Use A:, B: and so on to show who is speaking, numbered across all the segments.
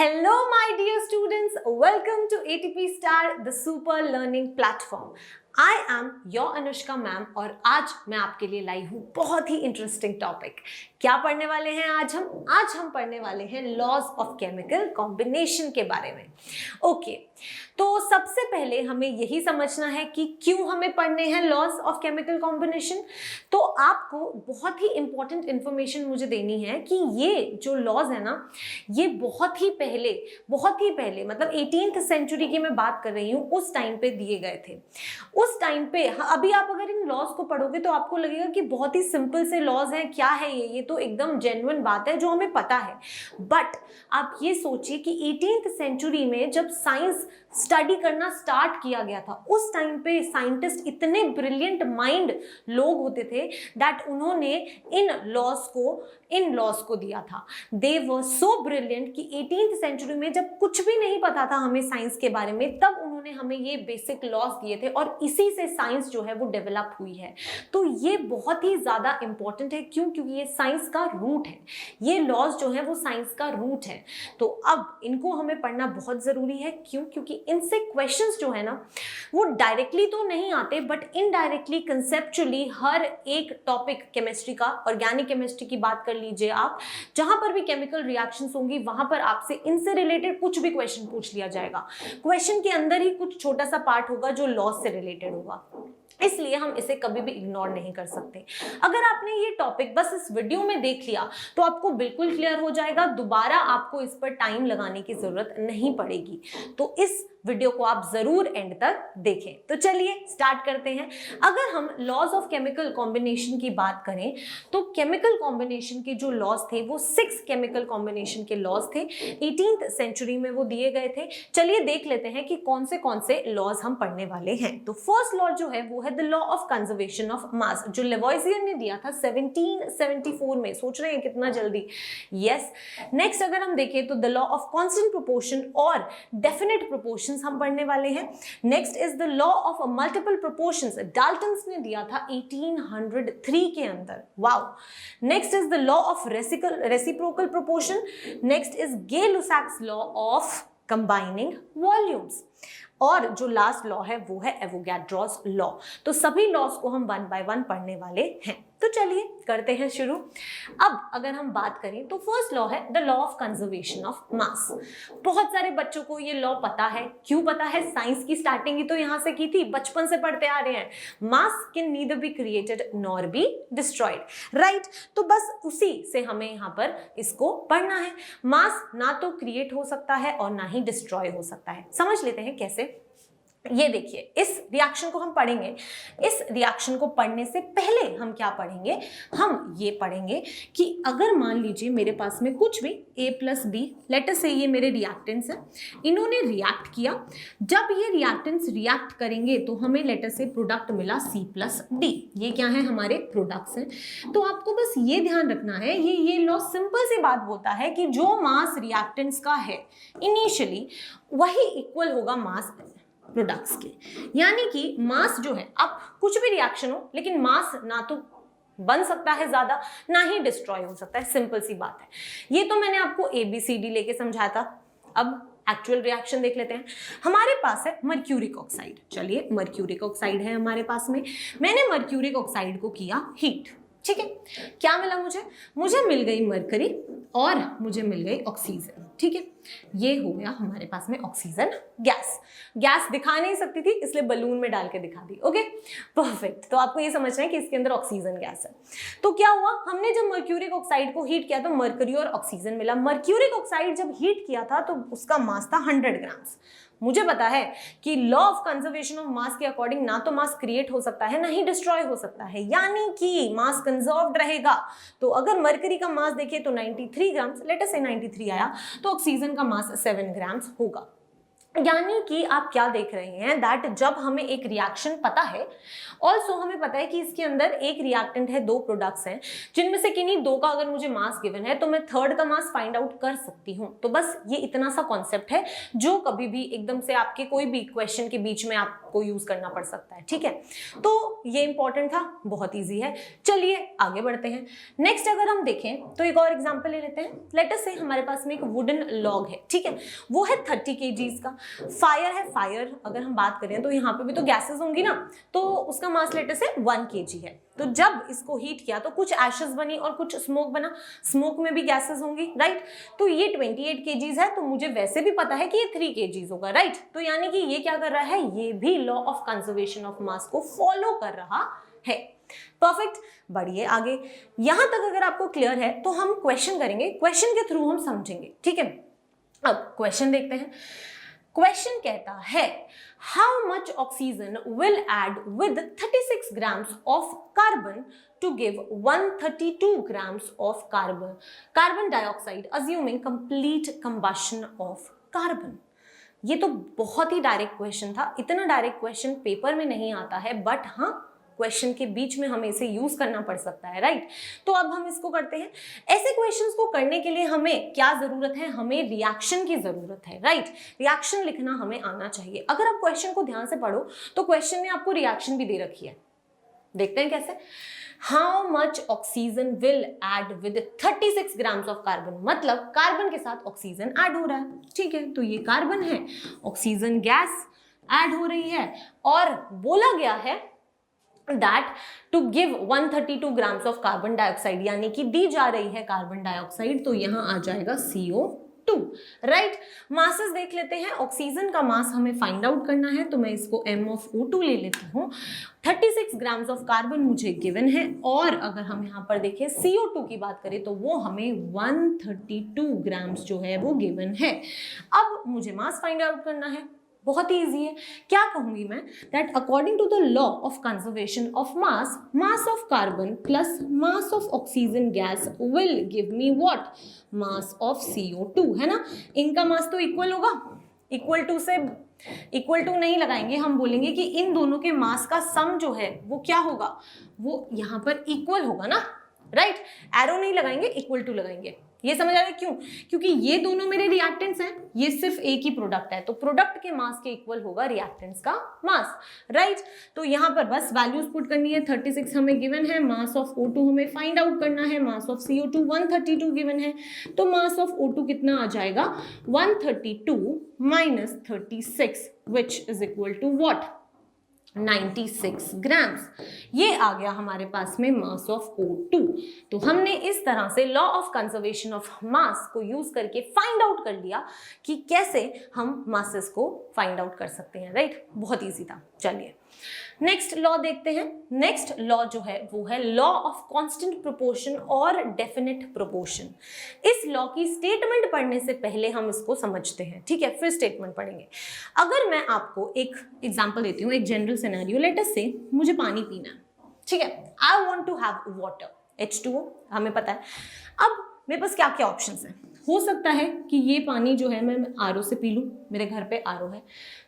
A: Hello, my dear students. Welcome to ATP Star, the super learning platform. I am your Anushka ma'am और आज मैं आपके लिए लाई हूँ बहुत ही इंटरेस्टिंग टॉपिक। क्या पढ़ने वाले हैं आज हम पढ़ने वाले हैं लॉज ऑफ केमिकल कॉम्बिनेशन के बारे में। ओके, तो सबसे पहले हमें यही समझना है कि क्यों हमें पढ़ने हैं लॉज ऑफ केमिकल कॉम्बिनेशन। तो आपको बहुत ही इंपॉर्टेंट इंफॉर्मेशन मुझे देनी है कि ये जो लॉज है ना, ये बहुत ही पहले मतलब 18th सेंचुरी की मैं बात कर रही हूँ, उस टाइम पे दिए गए थे। उस टाइम पे अभी आप अगर इन लॉज को पढ़ोगे तो आपको लगेगा कि बहुत ही सिंपल से लॉज हैं, क्या है ये तो एकदम जेन्युइन बात है जो हमें पता है। बट आप ये सोचिए कि 18th सेंचुरी में जब साइंस स्टडी करना स्टार्ट किया गया था, उस टाइम पे साइंटिस्ट इतने ब्रिलियंट माइंड लोग होते थे दैट उन्होंने इन लॉज को दिया था। दे वर सो ब्रिलियंट कि 18th सेंचुरी में जब कुछ भी नहीं पता था हमें साइंस के बारे में, तब उन्होंने हमें ये बेसिक लॉज दिए थे और इसी से साइंस जो है वो डेवलप हुई है। तो ये बहुत ही ज्यादा इंपॉर्टेंट है। क्योंकि ये साइंस का रूट है, ये लॉज जो है वो साइंस का रूट है। तो अब इनको हमें पढ़ना बहुत जरूरी है। क्योंकि इनसे क्वेश्चंस जो है ना, वो डायरेक्टली तो नहीं आते बट इनडायरेक्टली कंसेप्चुअली हर एक टॉपिक, केमिस्ट्री का, ऑर्गेनिक केमिस्ट्री की बात कर लीजिए आप, जहां पर भी केमिकल रिएक्शंस होंगी वहां पर आपसे इनसे रिलेटेड कुछ भी क्वेश्चन पूछ लिया जाएगा। क्वेश्चन के अंदर ही कुछ छोटा सा पार्ट होगा जो लॉज से रिलेटेड होगा, इसलिए हम इसे कभी भी इग्नोर नहीं कर सकते। अगर आपने ये टॉपिक बस इस वीडियो में देख लिया तो आपको बिल्कुल क्लियर हो जाएगा, दोबारा आपको इस पर टाइम लगाने की जरूरत नहीं पड़ेगी। तो इस वीडियो को आप जरूर एंड तक देखें। तो चलिए स्टार्ट करते हैं। अगर हम लॉज ऑफ केमिकल कॉम्बिनेशन की बात करें तो केमिकल कॉम्बिनेशन के जो लॉज थे वो 6 केमिकल कॉम्बिनेशन के लॉज थे, 18th सेंचुरी में वो दिए गए थे। चलिए देख लेते हैं कि कौन से लॉज हम पढ़ने वाले हैं। तो फर्स्ट लॉ जो है वो है the law of conservation of मास, जो लेवोइसियर ने दिया था 1774 में। सोच रहे हैं कितना जल्दी? यस। नेक्स्ट अगर हम देखें तो the law of constant proportion और डेफिनेट प्रोपोर्शन हम पढ़ने वाले हैं। Next is the law of multiple proportions, Dalton's ने दिया था 1803 के अंदर। Wow. Next is the law of reciprocal proportion. Next is Gay-Lussac's law of combining volumes. और जो लास्ट लॉ है वो है एवोगैड्रोस लॉ। तो सभी लॉज को हम 1 बाय 1 पढ़ने वाले हैं। तो चलिए करते हैं शुरू। अब अगर हम बात करें तो फर्स्ट लॉ है the law of conservation of मास। बहुत सारे बच्चों को ये लॉ पता है। क्यों पता है? साइंस की स्टार्टिंग ही तो यहाँ से की थी, बचपन से पढ़ते आ रहे हैं। मास can neither be created nor be destroyed, right? तो बस उसी से हमें यहाँ पर इसको पढ़ना है। मास ना तो क्रिएट हो सकता है और ना ही डिस्ट्रॉय हो सकता है। समझ लेते हैं कैसे। ये देखिए, इस रिएक्शन को हम पढ़ेंगे। इस रिएक्शन को पढ़ने से पहले हम क्या पढ़ेंगे? हम ये पढ़ेंगे कि अगर मान लीजिए मेरे पास में कुछ भी A प्लस बी, लेटर से ये मेरे रिएक्टेंट्स हैं, इन्होंने रिएक्ट किया। जब ये रिएक्टेंट्स रिएक्ट करेंगे तो हमें लेटर से प्रोडक्ट मिला C प्लस डी। ये क्या है? हमारे प्रोडक्ट्स हैं। तो आपको बस ये ध्यान रखना है, ये लॉ सिंपल सी बात बोलता है कि जो मास रिएक्टेंट्स का है इनिशियली, वही इक्वल होगा मास प्रोडक्ट्स के। यानी कि मास जो है, अब कुछ भी रिएक्शन हो लेकिन मास ना तो बन सकता है ज्यादा, ना ही डिस्ट्रॉय हो सकता है। सिंपल सी बात है। ये तो मैंने आपको ABCD लेके समझाया था। अब एक्चुअल रिएक्शन देख लेते हैं। हमारे पास है मर्क्यूरिक ऑक्साइड। चलिए, मर्क्यूरिक ऑक्साइड है हमारे पास में। मैंने मर्क्यूरिक ऑक्साइड को किया हीट, ठीक है। क्या मिला मुझे मिल गई मरकरी और मुझे मिल गई ऑक्सीजन, ठीक है। ये हो गया हमारे पास में ऑक्सीजन गैस दिखा नहीं सकती थी इसलिए बलून में डाल के दिखा दी। Okay, perfect. तो आपको ये समझना है कि इसके अंदर ऑक्सीजन गैस है। तो क्या हुआ, हमने जब मर्क्यूरिक ऑक्साइड को हीट किया तो मरकरी और ऑक्सीजन मिला। मर्क्यूरिक ऑक्साइड जब हीट किया था तो उसका मास था 100 ग्राम्स। मुझे पता है कि लॉ ऑफ कंजर्वेशन ऑफ मास के अकॉर्डिंग ना तो मास क्रिएट हो सकता है ना ही डिस्ट्रॉय हो सकता है, यानी कि मास कंजर्व्ड रहेगा। तो अगर मरकरी का मास देखें तो 93 ग्राम्स, लेट अस से 93 आया, तो ऑक्सीजन का मास 7 ग्राम्स होगा। यानी कि आप क्या देख रहे हैं दैट जब हमें एक रिएक्शन पता है, ऑल्सो हमें पता है कि इसके अंदर एक रिएक्टेंट है, दो प्रोडक्ट्स हैं, जिनमें से किन्हीं दो का अगर मुझे मास गिवन है तो मैं थर्ड का मास फाइंड आउट कर सकती हूँ। तो बस ये इतना सा कॉन्सेप्ट है जो कभी भी एकदम से आपके कोई भी क्वेश्चन के बीच में आपको यूज करना पड़ सकता है, ठीक है। तो ये इंपॉर्टेंट था, बहुत ईजी है। चलिए आगे बढ़ते हैं। नेक्स्ट अगर हम देखें तो एक और एग्जाम्पल ले लेते हैं। लेट अस से हमारे पास में एक वुडन लॉग है, ठीक है, वो है 30 kgs का। फायर है, फायर अगर हम बात करें तो यहाँ पे भी तो गैसेस होंगी ना, तो उसका मास लेटर से 1 kg है। तो जब इसको हीट किया तो कुछ एशेस बनी और कुछ स्मोक बना, स्मोक में भी गैसेस होंगी, राइट। तो ये 28 kgs है, तो मुझे वैसे भी पता है कि ये 3 kgs होगा, राइट। तो यानी कि ये क्या कर रहा है, ये भी लॉ ऑफ कंजर्वेशन ऑफ मास को फॉलो कर रहा है। परफेक्ट, बढ़िए आगे। यहां तक अगर आपको क्लियर है तो हम क्वेश्चन करेंगे, क्वेश्चन के थ्रू हम समझेंगे, ठीक है। अब क्वेश्चन देखते हैं। क्वेश्चन कहता है how much oxygen will add with 36 grams of carbon to give 132 grams of carbon dioxide assuming complete combustion of carbon. ये तो बहुत ही डायरेक्ट क्वेश्चन था। इतना डायरेक्ट क्वेश्चन पेपर में नहीं आता है, बट हाँ क्वेश्चन के बीच में हमें इसे यूज करना पड़ सकता है, राइट। तो अब हम इसको करते हैं। ऐसे क्वेश्चंस को करने के लिए हमें क्या जरूरत है, हमें रिएक्शन की जरूरत है, राइट। रिएक्शन लिखना हमें आना चाहिए। अगर आप क्वेश्चन को ध्यान से पढ़ो तो क्वेश्चन में आपको रिएक्शन भी दे रखी है। देखते हैं कैसे। How much oxygen will add with 36 grams of carbon, मतलब कार्बन के साथ ऑक्सीजन ऐड हो रहा है, ठीक है। तो ये कार्बन है, ऑक्सीजन गैस ऐड हो रही है, और बोला गया है that to give 132 grams of carbon dioxide, यानी कि दी जा रही है कार्बन डाइऑक्साइड, तो यहां आ जाएगा CO2, राइट। मासेस देख लेते हैं। ऑक्सीजन का मास हमें फाइंड आउट करना है, तो मैं इसको M of O2 ले लेती हूँ। 36 ग्राम्स ऑफ कार्बन मुझे गिवन है, और अगर हम यहाँ पर देखें CO2 की बात करें तो वो हमें 132 ग्राम्स जो है वो गिवन है। अब मुझे मास फाइंड आउट करना है, बहुत ही ईजी है। क्या कहूंगी मैं, that according to the law of conservation of mass, mass of carbon plus mass of oxygen gas will give me what, mass of CO2, है ना। इनका मास तो इक्वल होगा, इक्वल टू से इक्वल टू नहीं लगाएंगे, हम बोलेंगे कि इन दोनों के मास का सम जो है वो क्या होगा, वो यहाँ पर इक्वल होगा ना, राइट। एरो नहीं लगाएंगे, इक्वल टू लगाएंगे। ये समझ आ रहा है क्यों, क्योंकि ये दोनों मेरे रिएक्टेंट्स हैं, ये सिर्फ एक ही प्रोडक्ट है, तो प्रोडक्ट के मास के इक्वल होगा रिएक्टेंट्स का मास, राइट। तो यहाँ पर बस वैल्यूज पुट करनी है। 36 हमें गिवन है, मास ऑफ O2 हमें फाइंड आउट करना है, मास ऑफ CO2 132 गिवन है, तो मास ऑफ O2 कितना आ जाएगा, 132 minus 36 which is equal to what, 96 grams. ये आ गया हमारे पास में मास ऑफ O2। तो हमने इस तरह से लॉ ऑफ कंजर्वेशन ऑफ मास को यूज करके फाइंड आउट कर लिया कि कैसे हम मासेस को फाइंड आउट कर सकते हैं, राइट। बहुत इजी था। चलिए नेक्स्ट लॉ देखते हैं। नेक्स्ट लॉ जो है वो है लॉ ऑफ कांस्टेंट प्रोपोर्शन और डेफिनेट प्रोपोर्शन। इस लॉ की स्टेटमेंट पढ़ने से पहले हम इसको समझते हैं, ठीक है, फिर स्टेटमेंट पढ़ेंगे। अगर मैं आपको एक एग्जांपल देती हूँ, एक जनरल सिनेरियो, लेट अस से मुझे पानी पीना है, ठीक है, I want to have water, H2O हमें पता है। अब मेरे पास क्या क्या ऑप्शंस हैं। हो सकता है कि ये पानी जो है मैं RO से पी लूँ, मेरे घर पे RO है।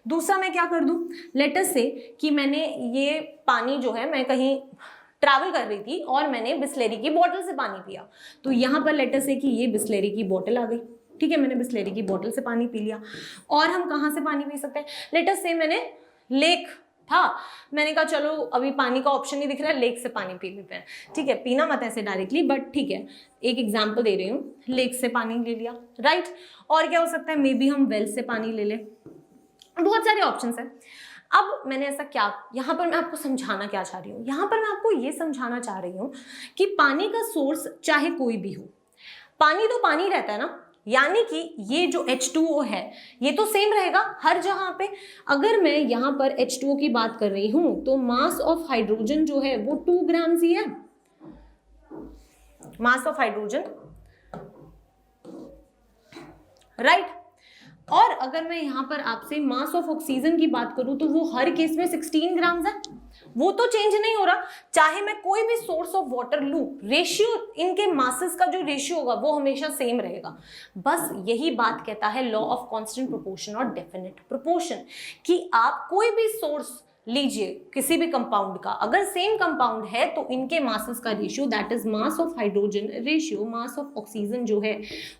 A: दूसरा मैं क्या कर दूँ, लेट अस से कि मैंने ये पानी जो है मैं कहीं ट्रैवल कर रही थी और मैंने बिस्लेरी की बोतल से पानी पिया, तो यहाँ पर लेट अस से कि ये बिस्लेरी की बोतल आ गई, ठीक है, मैंने बिस्लेरी की बोतल से पानी पी लिया। और हम कहाँ से पानी पी सकते हैं, लेट अस से मैंने लेक था, मैंने कहा चलो अभी पानी का ऑप्शन नहीं दिख रहा है, लेक से पानी पी लेते हैं, ठीक है, पीना मत ऐसे डायरेक्टली, बट ठीक है, एक एग्जांपल दे रही हूँ, लेक से पानी ले लिया, राइट। और क्या हो सकता है, मे बी हम वेल से पानी ले लें, बहुत सारे ऑप्शंस हैं। अब मैंने ऐसा क्या, यहाँ पर मैं आपको समझाना क्या चाह रही हूँ, यहाँ पर मैं आपको ये समझाना चाह रही हूँ कि पानी का सोर्स चाहे कोई भी हो, पानी तो पानी रहता है ना, यानी कि ये जो H2O है ये तो सेम रहेगा हर जहां पे। अगर मैं यहाँ पर H2O की बात कर रही हूं तो मास ऑफ हाइड्रोजन जो है वो 2 ग्राम्स ही है, मास ऑफ हाइड्रोजन, राइट। और अगर मैं यहाँ पर आपसे मास ऑफ ऑक्सीजन की बात करूं तो वो हर केस में 16 ग्राम्स है, वो तो चेंज नहीं हो रहा। चाहे मैं कोई भी सोर्स ऑफ वाटर लूं, रेशियो, इनके मासेस का जो रेशियो होगा वो हमेशा सेम रहेगा। बस यही बात कहता है लॉ ऑफ कांस्टेंट प्रोपोर्शन और डेफिनेट प्रोपोर्शन, कि आप कोई भी सोर्स लीजिए किसी भी कंपाउंड का, अगर सेम कंपाउंड है तो इनके मासेस का ratio, that is mass of hydrogen ratio mass of oxygen जो है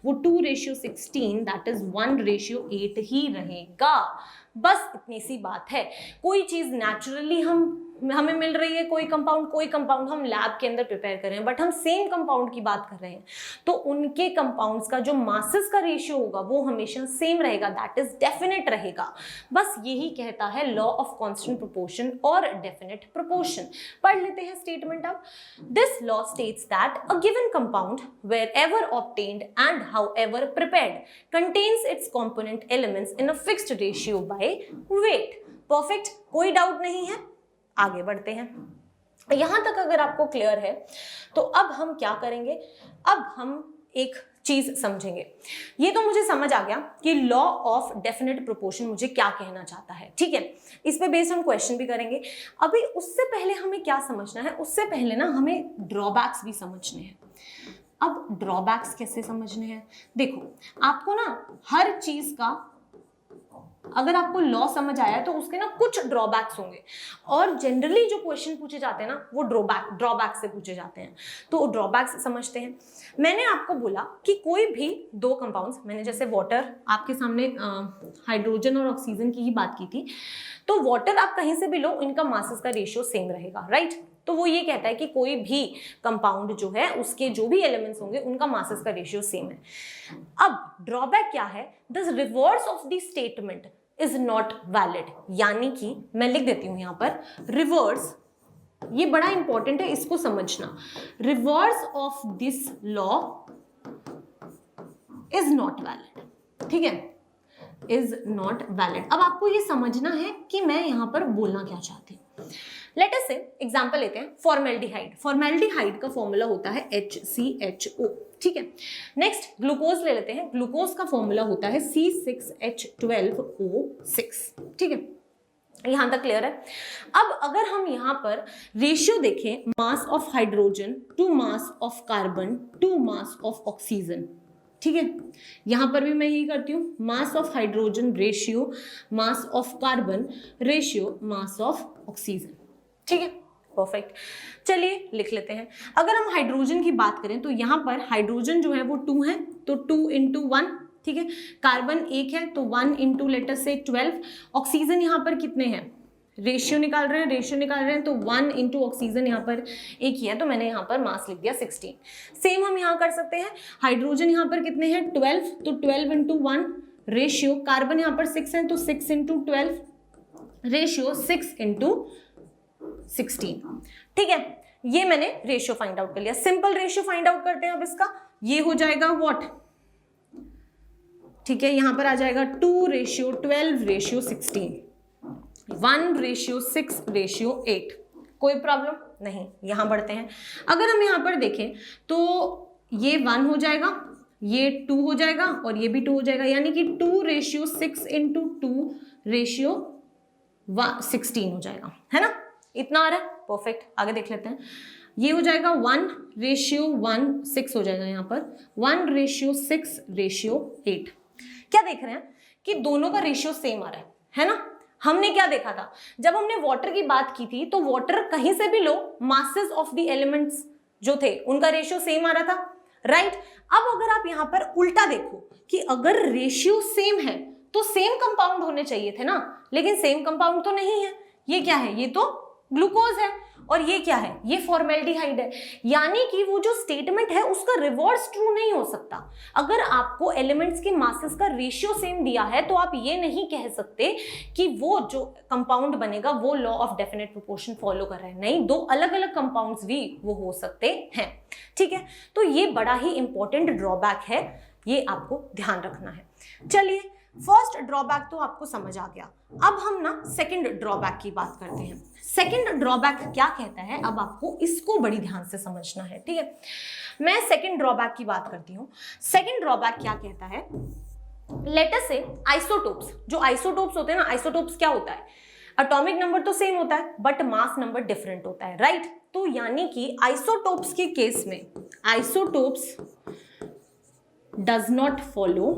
A: वो 2:16, दैट इज 1:8 ही रहेगा। बस इतनी सी बात है। कोई चीज नेचुरली हमें मिल रही है, कोई कंपाउंड हम लैब के अंदर प्रिपेयर कर रहे हैं, बट हम सेम कंपाउंड की बात कर रहे हैं, तो उनके कंपाउंड्स का जो मासेस का रेशियो होगा वो हमेशा सेम रहेगा, दैट इज डेफिनेट रहेगा। बस यही कहता है लॉ ऑफ कांस्टेंट प्रोपोर्शन और डेफिनेट प्रोपोर्शन। पढ़ लेते हैं स्टेटमेंट अब। This law states that a given compound wherever obtained and however prepared contains its component elements in a fixed ratio by weight। Perfect, कोई डाउट नहीं है। आगे बढ़ते हैं। यहां तक अगर आपको क्लियर है तो अब हम क्या करेंगे, अब हम एक चीज समझेंगे। ये तो मुझे समझ आ गया कि लॉ ऑफ डेफिनेट प्रोपोर्शन मुझे क्या कहना चाहता है, ठीक है। इस पे बेस्ड हम क्वेश्चन भी करेंगे। अभी उससे पहले हमें क्या समझना है, उससे पहले ना हमें ड्रॉबैक्स भी समझने हैं। अब ड्रॉबैक्स कैसे समझने हैं, देखो आपको ना हर चीज का, अगर आपको लॉ समझ आया तो उसके ना कुछ ड्रॉबैक्स होंगे, और जनरली जो क्वेश्चन पूछे जाते हैं ना वो ड्रॉबैक से पूछे जाते हैं। तो ड्रॉबैक्स समझते हैं। मैंने आपको बोला कि कोई भी दो कंपाउंड्स, मैंने जैसे वाटर आपके सामने हाइड्रोजन और ऑक्सीजन की ही बात की थी, तो वाटर आप कहीं से भी लो, इनका मासेस का रेशियो सेम रहेगा, राइट। तो वो ये कहता है कि कोई भी कंपाउंड जो है उसके जो भी एलिमेंट्स होंगे उनका मासेस का रेशियो सेम है। अब ड्रॉबैक क्या है, the reverse of the statement is not valid, यानी कि मैं लिख देती हूं यहां पर रिवर्स, ये बड़ा इंपॉर्टेंट है इसको समझना। Reverse of this law is not valid, ठीक है, इज नॉट वैलिड। अब आपको ये समझना है कि मैं यहां पर बोलना क्या चाहती हूं। लेट अस से एग्जांपल लेते हैं, फॉर्मेल्डिहाइड। फॉर्मेल्डिहाइड का फॉर्मूला होता है HCHO, ठीक है। नेक्स्ट ग्लूकोज ले लेते हैं, ग्लूकोज का फॉर्मूला होता है C6H12O6, ठीक है। यहां तक क्लियर है। अब अगर हम यहां पर रेशियो देखें, mass of hydrogen to mass of carbon to mass of oxygen, ठीक है, यहां पर भी मैं यही करती हूं, mass of hydrogen ratio mass of carbon ratio mass of oxygen, ठीक है, परफेक्ट। चलिए लिख लेते हैं। अगर हम हाइड्रोजन की बात करें तो यहां पर हाइड्रोजन जो है वो 2 है, तो 2 × 1, ठीक है। कार्बन 1 है तो 1 × लेट अस से 12। ऑक्सीजन यहां पर कितने हैं, रेशियो निकाल रहे हैं, तो 1 × ऑक्सीजन यहाँ पर एक ही है, तो मैंने यहाँ पर मास लिख दिया 16। सेम हम यहाँ कर सकते हैं, हाइड्रोजन यहाँ पर कितने हैं 12, तो 12 × 1 रेशियो, कार्बन यहाँ पर 6 है तो 6 × 12 रेशियो 6 × 16, ठीक है। ये मैंने रेशियो फाइंड आउट कर लिया। सिंपल रेशियो फाइंड आउट करते हैं अब इसका, ये हो जाएगा व्हाट, ठीक है, यहां पर आ जाएगा 2:12:16, 1:6:8। कोई प्रॉब्लम नहीं, यहां बढ़ते हैं। अगर हम यहां पर देखें तो ये 1 हो जाएगा, ये 2 हो जाएगा और ये भी 2 हो जाएगा, यानी कि 2:6 × 2:16 हो जाएगा, है ना। इतना आ रहा है, परफेक्ट। आगे देख लेते हैं। ये हो जाएगा 1:1:6 हो जाएगा, यहाँ पर 1:6:8। क्या देख रहे हैं कि दोनों का रेशियो सेम आ रहा है ना। हमने क्या देखा था, जब हमने वाटर की बात की थी तो वाटर कहीं से भी लो, मासेस ऑफ द एलिमेंट्स जो थे उनका रेशियो सेम आ रहा था, राइट। अब अगर आप यहां पर उल्टा देखो कि अगर रेशियो सेम है तो सेम कंपाउंड होने चाहिए थे ना, लेकिन सेम कंपाउंड तो नहीं है। ये क्या है, ये तो ग्लूकोज है, और ये क्या है, ये फॉर्मेल्डिहाइड है। यानी कि वो जो स्टेटमेंट है उसका रिवर्स ट्रू नहीं हो सकता। अगर आपको एलिमेंट्स के मासेस का रेशियो सेम दिया है तो आप ये नहीं कह सकते कि वो जो कंपाउंड बनेगा वो law of definite proportion follow कर रहे हैं। नहीं, दो अलग अलग कंपाउंड्स भी वो हो सकते हैं, ठीक है। तो ये बड़ा ही इंपॉर्टेंट ड्रॉबैक है, ये आपको ध्यान रखना है। चलिए, फर्स्ट ड्रॉबैक तो आपको समझ आ गया। अब हम ना सेकंड ड्रॉबैक की बात करते हैं। सेकंड ड्रॉबैक क्या कहता है, अब आपको इसको बड़ी ध्यान से समझना है, ठीक है। मैं सेकंड ड्रॉबैक की बात करती हूं। सेकंड ड्रॉबैक क्या कहता है, लेट अस से आइसोटोप्स, जो आइसोटोप्स होते हैं ना, आइसोटोप्स क्या होता है, एटॉमिक नंबर तो सेम होता है बट मास नंबर डिफरेंट होता है, राइट? तो यानी कि आइसोटोप्स के केस में isotopes does not follow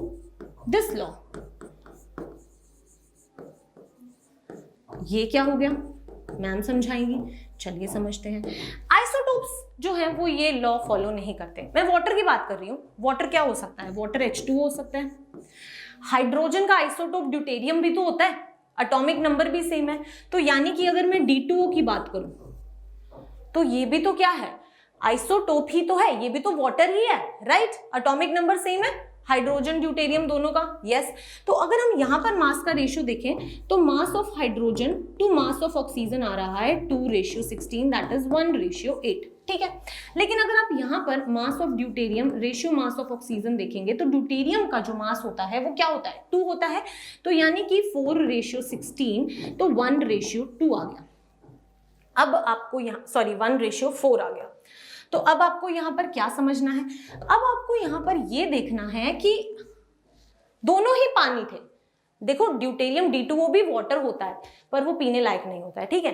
A: this law. ये क्या हो गया, मैम समझाएंगी, चलिए समझते हैं। आइसोटोप्स जो है वो ये लॉ फॉलो नहीं करते। मैं वाटर की बात कर रही हूँ। वाटर क्या हो सकता है? वाटर H2O हो सकता है। हाइड्रोजन का आइसोटोप ड्यूटेरियम भी तो होता है, एटॉमिक नंबर भी सेम है। तो यानी कि अगर मैं D2O की बात करूं तो ये भी तो क्या है, आइसोटोप ही तो है, ये भी तो वाटर ही है, राइट? एटॉमिक नंबर सेम है हाइड्रोजन ड्यूटेरियम दोनों का, यस। तो अगर हम यहां पर मास का रेशियो देखें तो mass of hydrogen to mass of oxygen आ रहा है 2:16, दैट इज 1:8, ठीक है। लेकिन अगर आप यहाँ पर mass of deuterium ratio mass of oxygen देखेंगे तो ड्यूटेरियम का जो मास होता है वो क्या होता है, 2 होता है। तो यानी कि 4:16, तो 1:2 आ गया। अब आपको यहाँ 1:4 आ गया। तो अब आपको यहाँ पर क्या समझना है? अब आपको यहाँ पर ये देखना है कि दोनों ही पानी थे। देखो ड्यूटेरियम D2O भी वाटर होता है पर वो पीने लायक नहीं होता है, ठीक है।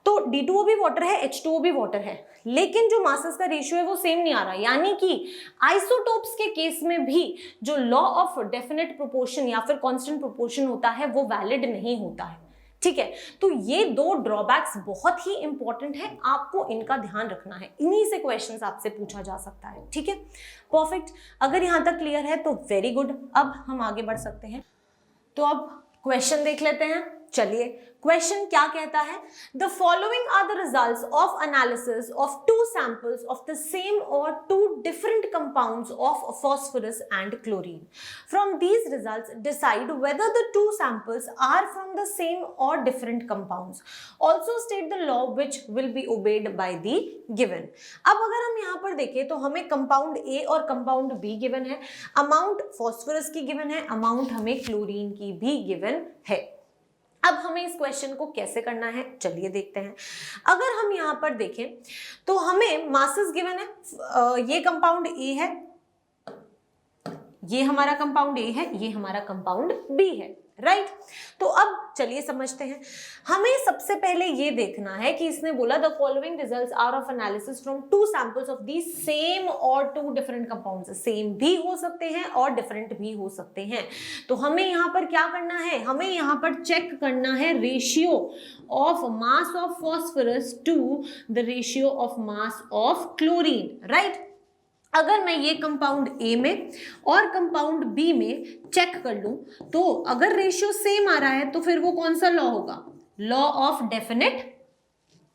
A: तो D2O भी वाटर है, H2O भी वाटर है, लेकिन जो मासेस का रेशियो है वो सेम नहीं आ रहा। यानी कि आइसोटोप्स के केस में भी जो लॉ ऑफ डेफिनेट प्रोपोर्शन या फिर कांस्टेंट प्रोपोर्शन होता है वो वैलिड नहीं होता है, ठीक है। तो ये 2 ड्रॉबैक्स बहुत ही इंपॉर्टेंट है, आपको इनका ध्यान रखना है। इन्हीं से क्वेश्चंस आपसे पूछा जा सकता है, ठीक है। परफेक्ट, अगर यहां तक क्लियर है तो वेरी गुड। अब हम आगे बढ़ सकते हैं। तो अब क्वेश्चन देख लेते हैं। चलिए क्वेश्चन क्या कहता है? The following are the results of analysis of 2 samples of the same और 2 different compounds of phosphorus and chlorine. From these results decide whether the 2 samples are from the same or different compounds. Also state the law which will be obeyed by the given. अब अगर हम यहाँ पर देखें तो हमें compound A और compound be given है, अमाउंट फॉस्फोरस की गिवन है, अमाउंट हमें क्लोरीन की भी गिवन है। अब हमें इस क्वेश्चन को कैसे करना है, चलिए देखते हैं। अगर हम यहाँ पर देखें तो हमें मासेस गिवन है, ये कंपाउंड ए है, ये हमारा कंपाउंड ए है, ये हमारा कंपाउंड बी है, राइट? तो अब चलिए समझते हैं। हमें सबसे पहले ये देखना है कि इसने बोला the following results are of analysis from 2 samples of the same और 2 डिफरेंट कंपाउंड्स। सेम भी हो सकते हैं और डिफरेंट भी हो सकते हैं। तो हमें यहाँ पर क्या करना है? हमें यहाँ पर चेक करना है ratio of mass of phosphorus to the ratio of mass of chlorine, right? अगर मैं ये कंपाउंड ए में और कंपाउंड बी में चेक कर लूं तो अगर रेशियो सेम आ रहा है तो फिर वो कौन सा लॉ होगा? Law of definite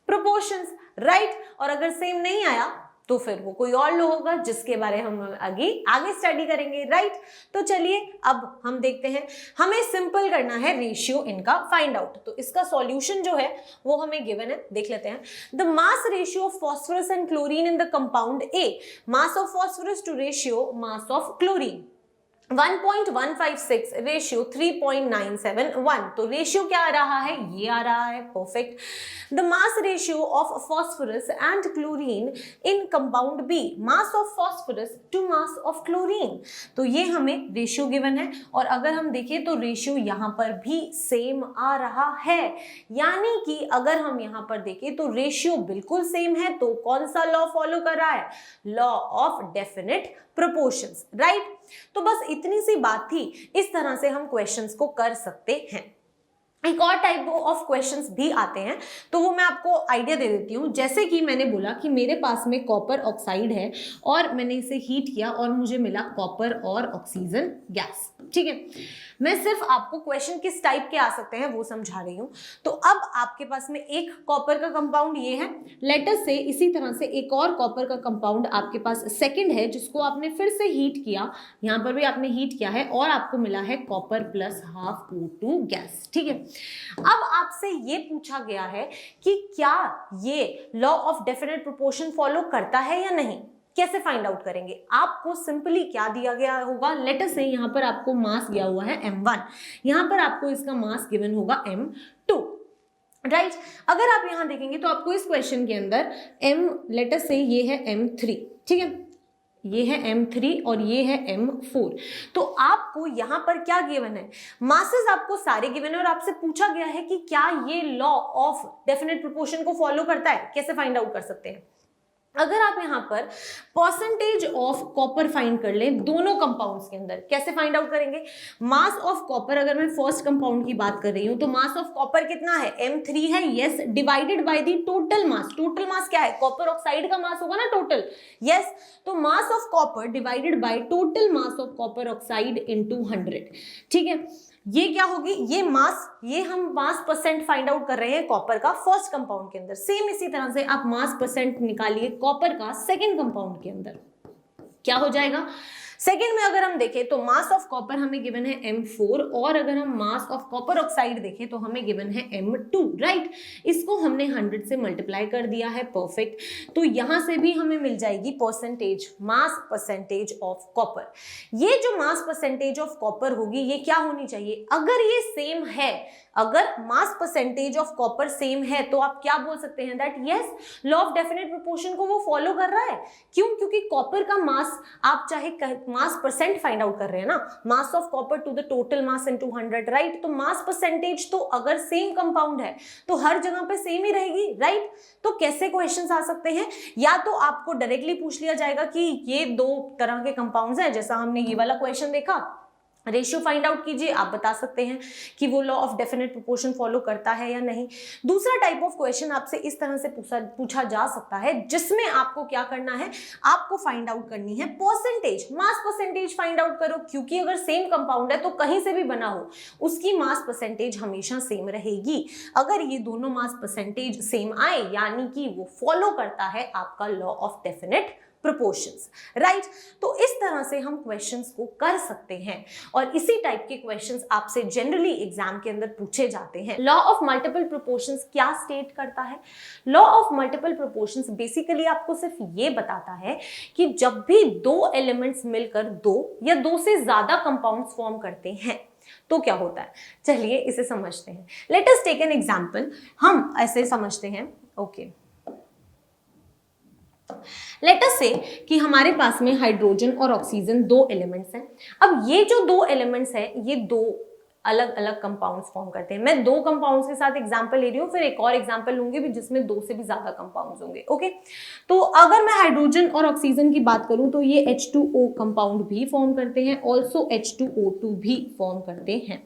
A: proportions, right? और अगर सेम नहीं आया तो फिर वो कोई और लॉ होगा जिसके बारे हम आगे स्टडी करेंगे, राइट? तो चलिए अब हम देखते हैं। हमें सिंपल करना है रेशियो इनका फाइंड आउट। तो इसका सॉल्यूशन जो है वो हमें गिवन है, देख लेते हैं। The mass ratio of phosphorus and chlorine in the compound A, mass of phosphorus to ratio mass of chlorine 1.156 ratio 3.971। तो रेशियो क्या आ रहा है? ये आ रहा है, perfect. The mass ratio of phosphorus and chlorine in compound B, mass of phosphorus to mass of chlorine. तो ये हमें रेशियो गिवन है और अगर हम देखें तो रेशियो यहाँ पर भी सेम आ रहा है। यानी कि अगर हम यहाँ पर देखें तो रेशियो बिल्कुल सेम है, तो कौन सा लॉ फॉलो कर रहा है? Law of definite proportions, right? तो बस इतनी सी बात थी। इस तरह से हम क्वेश्चंस को कर सकते हैं। एक और टाइप ऑफ क्वेश्चंस भी आते हैं, तो वो मैं आपको आइडिया दे देती हूँ। जैसे कि मैंने बोला कि मेरे पास में कॉपर ऑक्साइड है और मैंने इसे हीट किया और मुझे मिला कॉपर और ऑक्सीजन गैस, ठीक है। मैं सिर्फ आपको क्वेश्चन किस टाइप के आ सकते हैं वो समझा रही हूँ। तो अब आपके पास में एक कॉपर का कंपाउंड ये है, लेटर से इसी तरह से एक और कॉपर का कंपाउंड आपके पास सेकंड है जिसको आपने फिर से हीट किया, यहाँ पर भी आपने हीट किया है और आपको मिला है copper plus half O2 gas, ठीक है। अब आपसे ये पूछा गया है कि क्या ये law of definite proportion follow करता है या नहीं। कैसे फाइंड आउट करेंगे? आपको सिंपली क्या दिया गया होगा, लेटर से यहाँ पर आपको मास दिया हुआ है M1, यहाँ पर आपको इसका मास गिवन होगा M2, राइट? अगर आप यहाँ देखेंगे तो आपको इस क्वेश्चन के अंदर लेटर से ये है M3, ठीक है। ये है M3 और ये है M4। तो आपको यहां पर क्या गिवन है, मासेस आपको सारे गिवन है और आपसे पूछा गया है कि क्या ये लॉ ऑफ डेफिनेट प्रोपोर्शन को फॉलो करता है। कैसे फाइंड आउट कर सकते हैं, अगर आप यहां पर परसेंटेज ऑफ कॉपर फाइंड कर लें दोनों कंपाउंड्स के अंदर, कैसे फाइंड आउट करेंगे, मास ऑफ कॉपर, अगर मैं फर्स्ट कंपाउंड की बात कर रही हूं तो मास ऑफ कॉपर कितना है, M3 है, yes, divided by the total mass. Total mass क्या है, कॉपर ऑक्साइड का मास होगा ना टोटल, यस। तो mass of copper divided by total mass of copper oxide into 100, ठीक है। ये क्या होगी, ये मास, ये हम मास परसेंट फाइंड आउट कर रहे हैं कॉपर का फर्स्ट कंपाउंड के अंदर। सेम इसी तरह से आप मास परसेंट निकालिए कॉपर का सेकंड कंपाउंड के अंदर, क्या हो जाएगा। सेकेंड में अगर हम देखें तो मास ऑफ कॉपर हमें गिवन है M4 और अगर हम मास ऑफ कॉपर ऑक्साइड देखें तो हमें गिवन है M2, राइट। इसको हमने 100 से मल्टीप्लाई कर दिया है, परफेक्ट। तो यहां से भी हमें मिल जाएगी percentage, mass percentage of copper. ये जो मास परसेंटेज ऑफ कॉपर होगी ये क्या होनी चाहिए, अगर ये सेम है, अगर mass percentage of copper same है तो आप क्या बोल सकते हैं, that yes law of definite proportion को वो फॉलो कर रहा है। क्यों, क्योंकि कॉपर का मास आप चाहे मास परसेंट फाइंड आउट कर रहे हैं ना, mass of copper two the total mass into 100, right. तो मास परसेंटेज तो अगर सेम कंपाउंड है तो हर जगह पे सेम ही रहेगी, राइट। तो कैसे क्वेश्चंस आ सकते हैं, या तो आपको डायरेक्टली पूछ लिया जाएगा कि ये दो तरह के कंपाउंड्स हैं, जैसा हमने ये वाला क्वेश्चन देखा, रेशियो फाइंड आउट कीजिए, आप बता सकते हैं कि वो law of definite proportion follow करता है या नहीं। दूसरा टाइप ऑफ क्वेश्चन आपसे इस तरह से पूछा जा सकता है जिसमें आपको क्या करना है, आपको फाइंड आउट करनी है percentage, mass percentage find out करो, क्योंकि अगर सेम कंपाउंड है तो कहीं से भी बना हो उसकी मास परसेंटेज हमेशा सेम रहेगी। अगर ये दोनों मास परसेंटेज सेम आए यानी कि वो फॉलो करता है आपका law of definite proportions, right. तो इस तरह से हम क्वेश्चंस को कर सकते हैं और इसी टाइप के क्वेश्चंस आपसे जनरली एग्जाम के अंदर पूछे जाते हैं। लॉ ऑफ मल्टीपल प्रोपोर्शंस क्या स्टेट करता है, law of multiple proportions basically आपको सिर्फ ये बताता है कि जब भी दो एलिमेंट्स मिलकर दो या दो से ज्यादा कंपाउंड्स फॉर्म करते हैं तो क्या होता है। चलिए इसे समझते हैं, let us take an example. हम ऐसे समझते हैं, ओके, लेट अस से कि हमारे पास में हाइड्रोजन और ऑक्सीजन दो एलिमेंट्स हैं। अब ये जो दो एलिमेंट्स हैं ये दो अलग अलग कंपाउंड्स फॉर्म करते हैं। मैं दो कंपाउंड्स के साथ एग्जांपल ले रही हूँ, फिर एक और एग्जांपल लूंगी भी जिसमें दो से भी ज्यादा कंपाउंड्स होंगे, ओके। तो अगर मैं हाइड्रोजन और ऑक्सीजन की बात करूं तो ये H2O कंपाउंड भी फॉर्म करते हैं, ऑल्सो H2O2 भी फॉर्म करते हैं।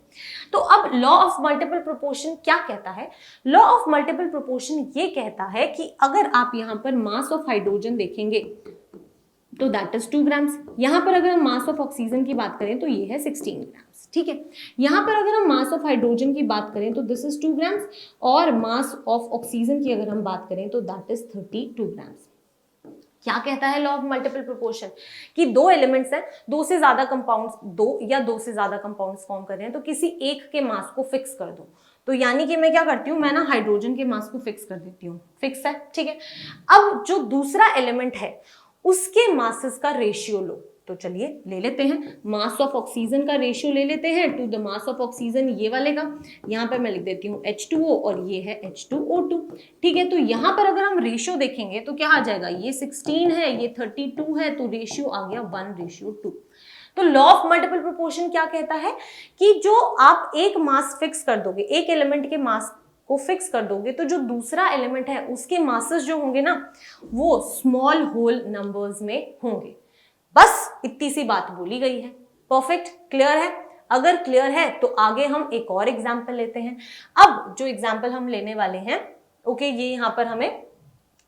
A: तो अब लॉ ऑफ मल्टीपल प्रोपोर्शन क्या कहता है, लॉ ऑफ मल्टीपल प्रोपोर्शन ये कहता है कि अगर आप यहां पर मास ऑफ हाइड्रोजन देखेंगे तो दैट इज 2 ग्राम्स। यहां पर अगर हम मास ऑफ ऑक्सीजन की बात करें तो ये है 16 ग्राम्स, ठीक है। यहां पर अगर हम मास ऑफ हाइड्रोजन की बात करें तो दिस इज 2 ग्राम्स और मास ऑफ ऑक्सीजन की अगर हम बात करें तो दैट इज 32 ग्राम्स। क्या कहता है लॉ ऑफ मल्टीपल प्रोपोर्शन कि दो एलिमेंट्स हैं, दो से ज्यादा कंपाउंड्स, दो से ज्यादा कंपाउंड्स फॉर्म कर रहे हैं तो किसी एक के मास को फिक्स कर दो। तो यानी कि मैं क्या करती हूं, मैं ना हाइड्रोजन के मास को फिक्स कर देती हूँ, फिक्स है, ठीक है। अब जो दूसरा एलिमेंट है उसके मासेस का रेशियो लो, तो चलिए ले लेते हैं मास ऑफ ऑक्सीजन का रेशियो ले लेते हैं to the mass of oxygen, ये वाले का। यहाँ पर मैं लिख देती हूँ H2O और ये है H2O2, ठीक है। तो यहाँ पर अगर हम रेशियो देखेंगे तो क्या आ जाएगा, ये 16 है, ये 32 है, तो रेशियो आ गया 1:2। तो लॉ ऑफ मल्टीपल प्रोपोर्शन क्या कहता है कि जो आप एक मास फिक्स कर दोगे, एक एलिमेंट के मास को फिक्स कर दोगे तो जो दूसरा एलिमेंट है उसके मासेस जो होंगे ना वो स्मॉल होल नंबर्स में होंगे। बस इतनी सी बात बोली गई है, परफेक्ट, क्लियर है। अगर क्लियर है तो आगे हम एक और एग्जाम्पल लेते हैं। अब जो एग्जाम्पल हम लेने वाले हैं, ओके, ये यहाँ पर हमें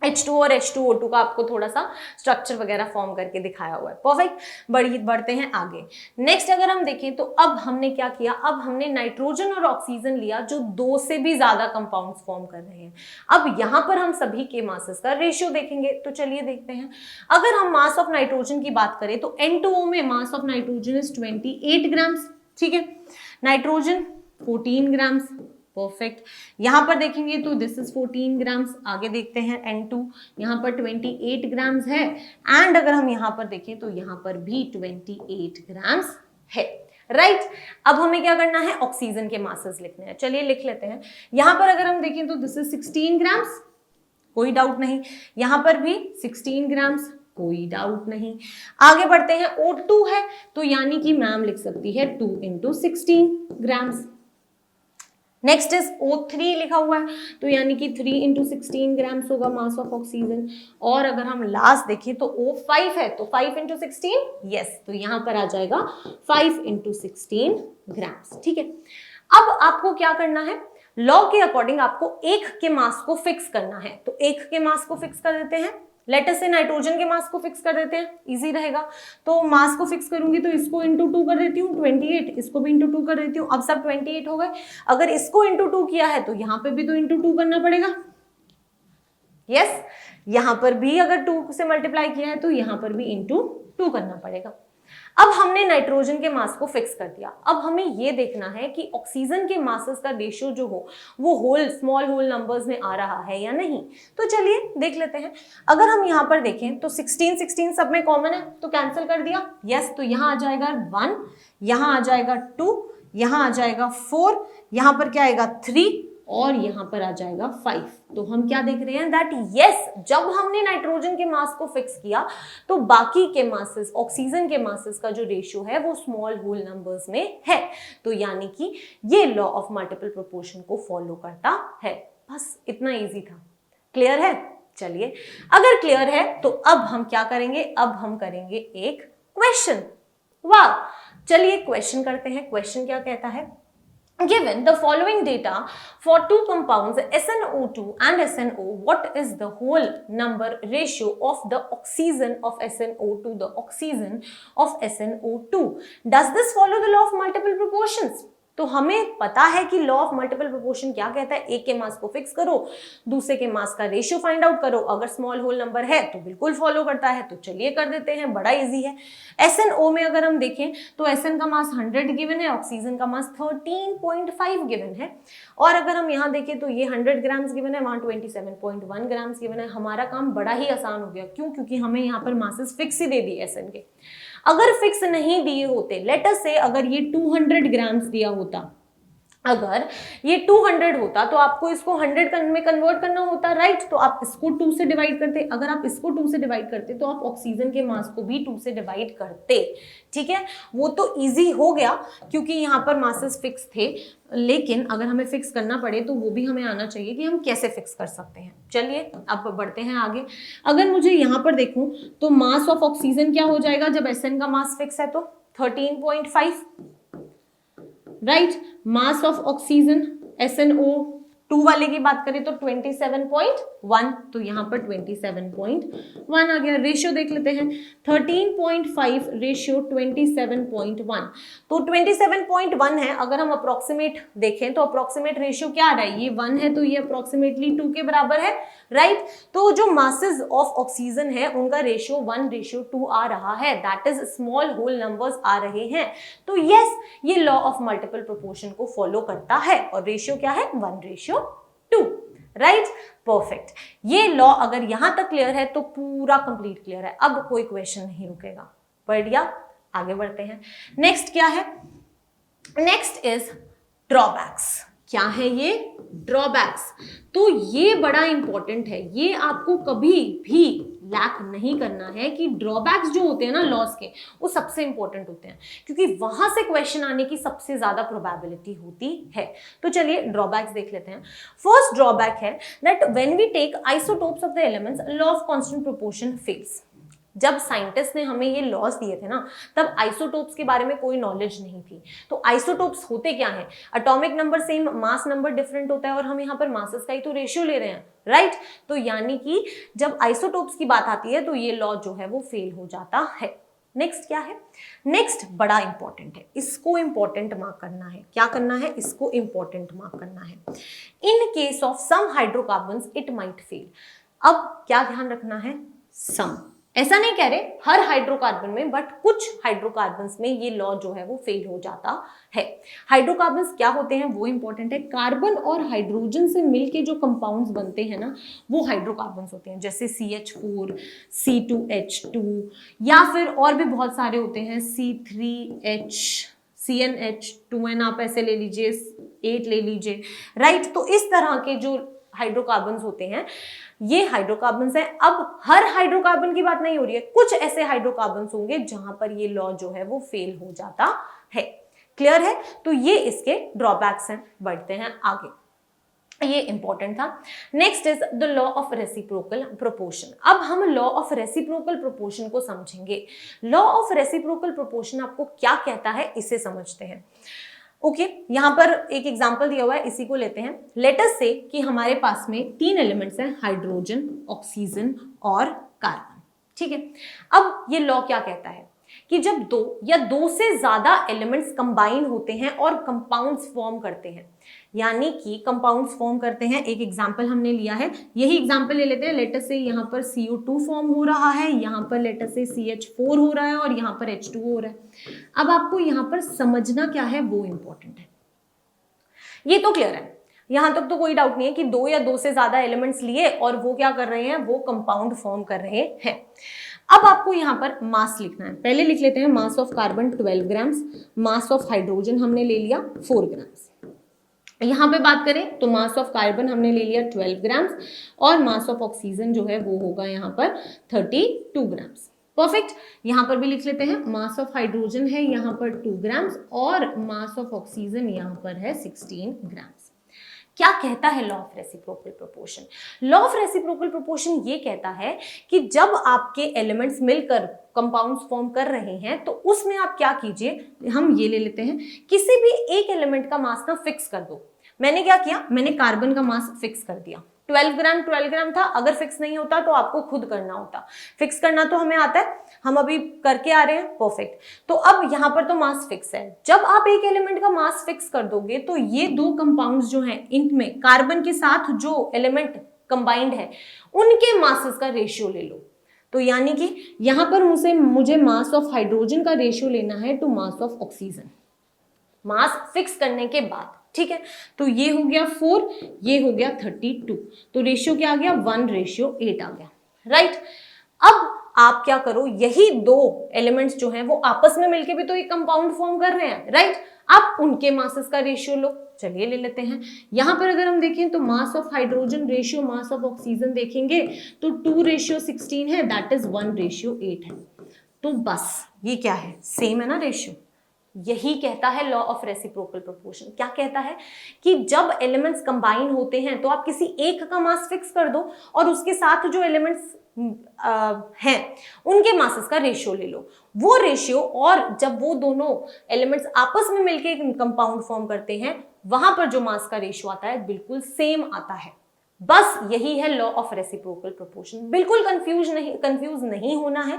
A: H2 और H2O2 का आपको थोड़ा सा स्ट्रक्चर वगैरह फॉर्म करके दिखाया हुआ है, परफेक्ट। बढ़ते हैं आगे। नेक्स्ट अगर हम देखें तो अब हमने क्या किया, अब हमने नाइट्रोजन और ऑक्सीजन लिया जो दो से भी ज्यादा कंपाउंड्स फॉर्म कर रहे हैं। अब यहां पर हम सभी के मासेस का रेशियो देखेंगे, तो चलिए देखते हैं। अगर हम मास ऑफ नाइट्रोजन की बात करें तो N2O में mass of nitrogen is 28 grams, ठीक है। Nitrogen 14 grams, perfect. यहां पर देखेंगे तो दिस इज 14 ग्राम्स। आगे देखते हैं N2, यहां पर 28 ग्राम्स है एंड अगर हम यहां पर देखें तो यहां पर भी 28 ग्राम्स है, राइट। अब हमें क्या करना है, ऑक्सीजन के मासेस लिखने हैं, चलिए लिख लेते हैं। यहां पर अगर हम देखें तो दिस इज 16 ग्राम्स, कोई डाउट नहीं। यहां पर भी 16 ग्राम्स, कोई डाउट नहीं। आगे बढ़ते हैं, O2 है तो यानी कि मैम लिख सकती है 2 × 16 ग्राम्स। नेक्स्ट इज O3 लिखा हुआ है तो यानी कि 3 × 16 ग्राम्स होगा मास ऑफ ऑक्सीजन। और अगर हम लास्ट देखें तो O5 है तो 5 × 16, यस, तो यहां पर आ जाएगा 5 × 16 ग्राम्स। ठीक है, अब आपको क्या करना है, लॉ के अकॉर्डिंग आपको एक के मास को फिक्स करना है। तो एक के मास को फिक्स कर देते हैं, लेट अस से नाइट्रोजन के मास को फिक्स कर देते हैं, इजी रहेगा। तो मास को फिक्स करूंगी तो इसको इंटू 2 कर देती हूँ 28, इसको भी इंटू 2 कर देती हूँ, अब सब 28 हो गए। अगर इसको इंटू 2 किया है तो यहाँ पे भी तो इंटू 2 करना पड़ेगा, यस, यहाँ पर भी अगर 2 से मल्टीप्लाई किया है तो यहाँ पर भी इंटू 2 करना पड़ेगा। अब हमने नाइट्रोजन के मास को फिक्स कर दिया, अब हमें ये देखना है कि ऑक्सीजन के मासेस का रेशियो जो हो वो होल स्मॉल होल नंबर्स में आ रहा है या नहीं। तो चलिए देख लेते हैं। अगर हम यहाँ पर देखें तो 16 16 सब में कॉमन है तो कैंसिल कर दिया, यस, तो यहाँ आ जाएगा 1, यहाँ आ जाएगा 2, यहाँ आ जाएगा 4, यहाँ पर क्या आएगा 3 और यहाँ पर आ जाएगा 5। तो हम क्या देख रहे हैं दैट यस, जब हमने नाइट्रोजन के मास को फिक्स किया तो बाकी के मासेस, ऑक्सीजन के मासेस का जो रेशियो है वो स्मॉल होल नंबर्स में है। तो यानी कि ये लॉ ऑफ मल्टीपल प्रोपोर्शन को फॉलो करता है। बस इतना इजी था, क्लियर है? चलिए, अगर क्लियर है तो अब हम क्या करेंगे, अब हम करेंगे एक क्वेश्चन। वाह, चलिए क्वेश्चन करते हैं। क्वेश्चन क्या कहता है, given the following data for two compounds SnO2 and SnO, what is the whole number ratio of the oxygen of SnO to the oxygen of SnO2? Does this follow the law of multiple proportions? तो हमें पता है कि law of multiple proportion क्या कहता है, एक के मास को फिक्स करो, दूसरे के मास का रेशियो फाइंड आउट करो, अगर स्मॉल होल नंबर है तो बिल्कुल फॉलो करता है। तो चलिए कर देते हैं, बड़ा इजी है। SnO में अगर हम देखें तो Sn का मास 100 गिवन है, ऑक्सीजन का मास 13.5 गिवन है, और अगर हम यहाँ देखें तो ये 100 ग्राम्स गिवन है, वहाँ 27.1 ग्राम्स गिवन है। हमारा काम बड़ा ही आसान हो गया, क्यों? क्योंकि हमें यहाँ पर मासेस फिक्स ही दे दिए Sn के। अगर फिक्स नहीं दिए होते, लेट अस से अगर ये 200 ग्राम्स दिया होता, अगर ये 200 होता तो आपको इसको 100 में कन्वर्ट करना होता, राइट? तो आप इसको 2 से डिवाइड करते, अगर आप इसको 2 से डिवाइड करते तो आप ऑक्सीजन के मास को भी 2 से डिवाइड करते। ठीक है, वो तो इजी हो गया क्योंकि यहाँ पर मासेस फिक्स थे, लेकिन अगर हमें फिक्स करना पड़े तो वो भी हमें आना चाहिए कि हम कैसे फिक्स कर सकते हैं। चलिए अब बढ़ते हैं आगे। अगर मुझे यहाँ पर देखूं तो मास ऑफ ऑक्सीजन क्या हो जाएगा जब Sn का मास फिक्स है, तो 13.5, right? Mass of oxygen SnO2 वाले की बात करें तो 27.1, तो यहाँ पर 27.1 आ गया। रेशियो देख लेते हैं, 13.5 रेशियो 27.1, तो 27.1 है। अगर हम अप्रोक्सीमेट देखें तो अप्रोक्सीमेट रेशियो क्या आ रहा है, ये 1 है तो ये अप्रोक्सीमेटली 2 के बराबर है, राइट? तो जो मासेस ऑफ ऑक्सीजन है उनका रेशियो 1:2 आ रहा है, that is small whole numbers आ रहे हैं। तो यस, ये लॉ ऑफ मल्टीपल प्रोपोर्शन को फॉलो करता है और रेशियो क्या है, 1:2, राइट? परफेक्ट। ये लॉ अगर यहां तक क्लियर है तो पूरा कंप्लीट क्लियर है, अब कोई क्वेश्चन नहीं रुकेगा। बढ़िया, आगे बढ़ते हैं। नेक्स्ट क्या है, नेक्स्ट इज ड्रॉबैक्स। क्या है ये, ड्रॉबैक्स। तो ये बड़ा इंपॉर्टेंट है, ये आपको कभी भी लैक नहीं करना है कि ड्रॉबैक्स जो होते हैं ना लॉस के, वो सबसे इंपॉर्टेंट होते हैं क्योंकि वहां से क्वेश्चन आने की सबसे ज्यादा प्रोबेबिलिटी होती है। तो चलिए ड्रॉबैक्स देख लेते हैं। फर्स्ट ड्रॉबैक है that when we take isotopes of the elements, law of constant proportion fails. जब साइंटिस्ट ने हमें ये लॉज दिए थे ना, तब आइसोटोप्स के बारे में कोई नॉलेज नहीं थी। तो आइसोटोप्स होते क्या हैं, atomic number same, mass number different होता है, और हम यहाँ पर मासेस का ही तो रेशियो ले रहे हैं, राइट? तो यानी कि जब आइसोटोप्स की बात आती है तो ये लॉ जो है वो फेल हो जाता है। नेक्स्ट क्या है, नेक्स्ट बड़ा इंपॉर्टेंट है, इसको इंपॉर्टेंट मार्क करना है। क्या करना है, इसको इंपॉर्टेंट मार्क करना है। In case of some hydrocarbons it might fail. अब क्या ध्यान रखना है, सम, ऐसा नहीं कह रहे हर हाइड्रोकार्बन में, बट कुछ हाइड्रोकार्बन्स में ये लॉ जो है वो फेल हो जाता है। हाइड्रोकार्बन्स क्या होते हैं वो इंपॉर्टेंट है। कार्बन और हाइड्रोजन से मिलके जो कंपाउंड्स बनते हैं ना, वो हाइड्रोकार्बन्स होते हैं, जैसे CH4, C2H2, या फिर और भी बहुत सारे होते हैं, C3H, CnH2n, आप ऐसे ले लीजिए, 8 ले लीजिए, राइट? तो इस तरह के जो हाइड्रोकार्बन्स होते हैं, ये हाइड्रोकार्बन्स हैं। अब हर हाइड्रोकार्बन की बात नहीं हो रही है, कुछ ऐसे हाइड्रोकार्बन्स होंगे जहां पर ये लॉ जो है वो फेल हो जाता है। क्लियर है? तो ये इसके ड्रॉबैक्स हैं। बढ़ते हैं आगे, ये इंपॉर्टेंट था। Next is the law of reciprocal proportion. अब हम लॉ ऑफ रेसिप्रोकल प्रोपोर्शन को समझेंगे। लॉ ऑफ रेसिप्रोकल प्रोपोर्शन आपको क्या कहता है, इसे समझते हैं। ओके, यहां पर एक एग्जांपल दिया हुआ है, इसी को लेते हैं। लेट अस से कि हमारे पास में 3 एलिमेंट्स हैं, हाइड्रोजन, ऑक्सीजन और कार्बन। ठीक है, अब ये लॉ क्या कहता है कि जब 2 या 2 से ज्यादा एलिमेंट्स कंबाइन होते हैं और कंपाउंड्स फॉर्म करते हैं, यानी कि कंपाउंड्स फॉर्म करते हैं। एक एग्जांपल हमने लिया है, यही एग्जांपल ले लेते हैं। लेट अस से यहाँ पर CO2 फॉर्म हो रहा है, यहाँ पर लेट अस से CH4 हो रहा है और यहाँ पर H2O हो रहा है। अब आपको यहाँ पर समझना क्या है वो इंपॉर्टेंट है। ये तो क्लियर है, यहां तक तो कोई डाउट नहीं है कि 2 या 2 से ज्यादा एलिमेंट्स लिए और वो क्या कर रहे हैं, वो कंपाउंड फॉर्म कर रहे हैं। अब आपको यहां पर मास लिखना है। पहले लिख लेते हैं mass of carbon 12 grams, mass of hydrogen हमने ले लिया 4 ग्राम्स। यहां पे बात करें तो मास ऑफ कार्बन हमने ले लिया 12 ग्राम्स और मास ऑफ ऑक्सीजन जो है वो होगा यहाँ पर 32 ग्राम्स। परफेक्ट, यहां पर भी लिख लेते हैं मास ऑफ हाइड्रोजन है यहाँ पर 2 ग्राम्स और मास ऑफ ऑक्सीजन यहाँ पर है 16 ग्राम्स। क्या कहता है law of reciprocal proportion? Law of reciprocal proportion ये कहता है कि जब आपके एलिमेंट्स मिलकर कंपाउंड्स फॉर्म कर रहे हैं तो उसमें आप क्या कीजिए, हम ये ले लेते हैं, किसी भी एक एलिमेंट का मास ना फिक्स कर दो। मैंने क्या किया, मैंने कार्बन का मास फिक्स कर दिया। 12 ग्राम था, अगर फिक्स नहीं होता तो आपको खुद करना होता। फिक्स करना तो हमें आता है, हम अभी करके आ रहे हैं। परफेक्ट, तो अब यहां पर तो मास फिक्स है। जब आप एक एलिमेंट का मास फिक्स कर दोगे तो ये 2 कंपाउंड्स जो हैं, इनमें कार्बन के साथ जो एलिमेंट कंबाइंड है उनके मासेस का रेशियो ले लो। तो यानी कि यहां पर मुझे मास ऑफ हाइड्रोजन का रेशियो लेना है to mass of oxygen, mass fix करने के बाद। ठीक है, तो ये हो गया 4, ये हो गया 32, तो रेशियो क्या आ गया, 1:8 आ गया। राइट, अब आप क्या करो, यही 2 एलिमेंट्स जो हैं वो आपस में मिलके भी तो एक कंपाउंड फॉर्म कर रहे हैं। राइट, आप उनके मासेस का रेशियो लो। चलिए ले लेते हैं। यहां पर अगर हम देखें तो mass of hydrogen ratio mass of oxygen देखेंगे तो 2:16 है, दैट इज 1:8 है। तो बस ये क्या है, सेम है ना रेशियो। यही कहता है लॉ ऑफ रेसिप्रोकल प्रोपोर्शन। क्या कहता है कि जब एलिमेंट्स कंबाइन होते हैं तो आप किसी एक का मास फिक्स कर दो और उसके साथ जो एलिमेंट्स हैं उनके मासेस का रेशियो ले लो। वो रेशियो, और जब वो दोनों एलिमेंट्स आपस में मिलकर कंपाउंड फॉर्म करते हैं वहां पर जो मास का रेशियो आता है बिल्कुल सेम आता है। बस यही है लॉ ऑफ रेसिप्रोकल प्रोपोर्शन। बिल्कुल कंफ्यूज नहीं होना है।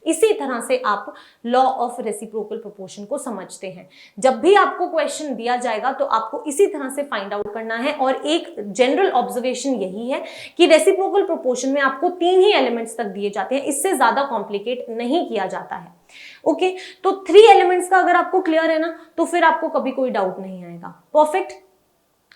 A: इसी तरह से आप लॉ ऑफ रेसिप्रोकल प्रोपोर्शन को समझते हैं। जब भी आपको क्वेश्चन दिया जाएगा तो आपको इसी तरह से फाइंड आउट करना है। और एक जनरल ऑब्जर्वेशन यही है कि रेसिप्रोकल प्रोपोर्शन में आपको 3 ही एलिमेंट्स तक दिए जाते हैं, इससे ज्यादा कॉम्प्लिकेट नहीं किया जाता है। ओके, तो 3 एलिमेंट्स का अगर आपको क्लियर है ना तो फिर आपको कभी कोई डाउट नहीं आएगा। परफेक्ट,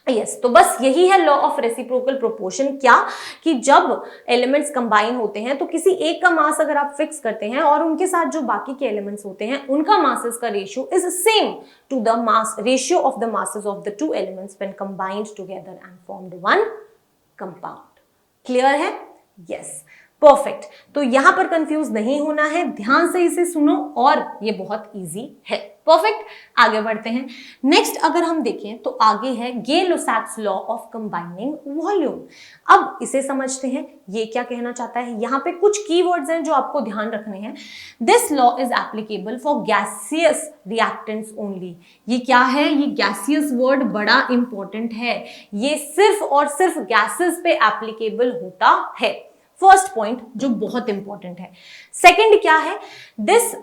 A: यस, तो बस यही है लॉ ऑफ रेसिप्रोकल प्रोपोर्शन। क्या कि जब एलिमेंट्स कंबाइन होते हैं तो किसी एक का मास अगर आप फिक्स करते हैं और उनके साथ जो बाकी के एलिमेंट्स होते हैं उनका मासेस का ratio is same to the mass ratio of the masses of the 2 elements when combined together and formed one compound. Clear है? Yes, perfect. तो यहां पर कंफ्यूज नहीं होना है, ध्यान से इसे सुनो और ये बहुत इजी है। परफेक्ट, आगे बढ़ते हैं। नेक्स्ट अगर हम देखें तो आगे है गे-लुसाक्स लॉ ऑफ कंबाइनिंग वॉल्यूम। अब इसे समझते हैं, ये क्या कहना चाहता है। यहां पे कुछ कीवर्ड्स हैं जो आपको ध्यान रखने हैं। This law is applicable for gaseous reactants only. ये क्या है, ये गैसियस वर्ड बड़ा इंपॉर्टेंट है, ये सिर्फ और सिर्फ गैसेस पे एप्लीकेबल होता है। फर्स्ट पॉइंट जो बहुत इंपॉर्टेंट है। सेकंड क्या है, this